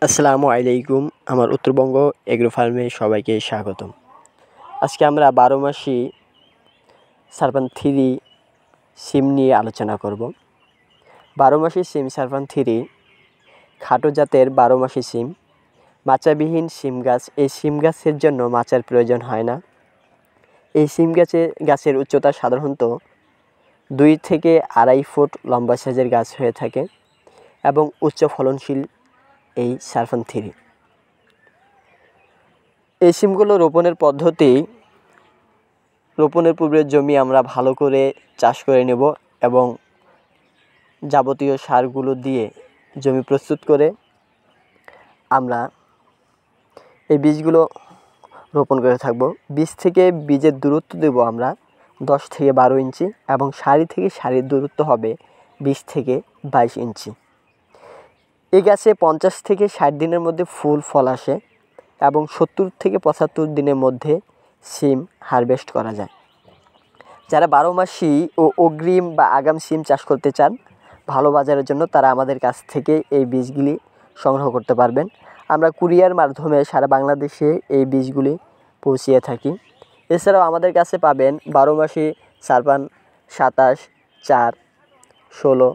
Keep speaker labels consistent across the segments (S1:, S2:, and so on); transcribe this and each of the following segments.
S1: আসসালামু আলাইকুম। আমার উত্তরবঙ্গ এগ্রো ফার্মে সবাইকে স্বাগতম। আজকে আমরা 12 মাসি সারফান 3 সিম নিয়ে আলোচনা করব। 12 মাসি সিম সারফান 3 খাটো জাতের 12 মাসি সিম, মাচাবিহীন সিম গাছ। এই সিম গাছের জন্য মাচার প্রয়োজন হয় না। এই সিম গাছের উচ্চতা সাধারণত 2 থেকে 2.5 ফুট লম্বা সাইজের গাছ হয়ে থাকে এবং উচ্চ ফলনশীল এই সারফান 3। এই সিমগুলো রোপণের পদ্ধতি, রোপণের পূর্বে জমি আমরা ভালো করে চাষ করে নেব এবং যাবতীয় সারগুলো দিয়ে জমি প্রস্তুত করে আমরা এই বীজগুলো রোপণ করে থাকব। বীজ থেকে বীজের দূরত্ব দেব আমরা 10 থেকে 12 ইঞ্চি এবং সারি থেকে সারির দূরত্ব হবে 20 থেকে 22 ইঞ্চি। এই গাছে 50 থেকে 60 দিনের মধ্যে ফল আসে এবং 70 থেকে 75 দিনের মধ্যে সিম হারভেস্ট করা যায়। যারা 12 মাসি ও অগ্রিম বা আগাম সিম চাষ করতে চান ভালো বাজারের জন্য, তারা আমাদের কাছ থেকে এই বীজগুলি সংগ্রহ করতে পারবেন। আমরা কুরিয়ার মাধ্যমে সারা বাংলাদেশে এই বীজগুলি পৌঁছিয়ে থাকি। এছাড়াও আমাদের কাছে পাবেন 12 মাসি সারফান 27, 4, 16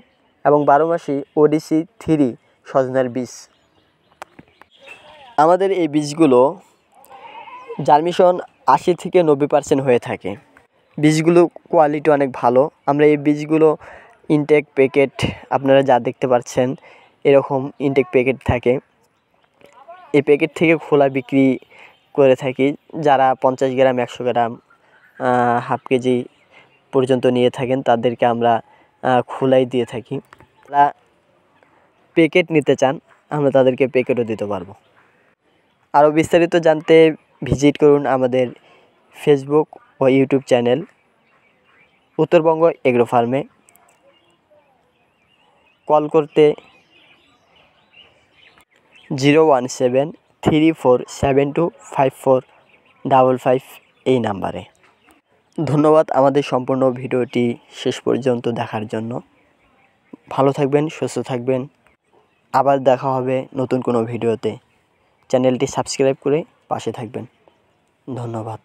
S1: এবং 12 মাসি ওডিসি 3 সজনের বীজ। আমাদের এই বীজগুলো জার্মিনেশন 80 থেকে 90% হয়ে থাকে। বীজগুলো কোয়ালিটি অনেক ভালো। আমরা এই বীজগুলো ইনটেক প্যাকেট, আপনারা যা দেখতে পাচ্ছেন এরকম ইনটেক প্যাকেট থাকে। এই প্যাকেট থেকে খোলা বিক্রি করে থাকি। যারা 50 গ্রাম, 100 গ্রাম, হাফ কেজি পর্যন্ত নিয়ে থাকেন তাদেরকে আমরা খোলাই দিয়ে থাকি। যারা প্যাকেট নিতে চান আমরা তাদেরকে প্যাকেটও দিতে পারবো। আরও বিস্তারিত জানতে ভিজিট করুন আমাদের ফেসবুক ও ইউটিউব চ্যানেল উত্তরবঙ্গ এগ্রো ফার্মে। কল করতে 01734725455 এই নাম্বারে। ধন্যবাদ আমাদের সম্পূর্ণ ভিডিওটি শেষ পর্যন্ত দেখার জন্য। ভালো থাকবেন, সুস্থ থাকবেন। আবার দেখা হবে নতুন কোনো ভিডিওতে। চ্যানেলটি সাবস্ক্রাইব করে পাশে থাকবেন। ধন্যবাদ।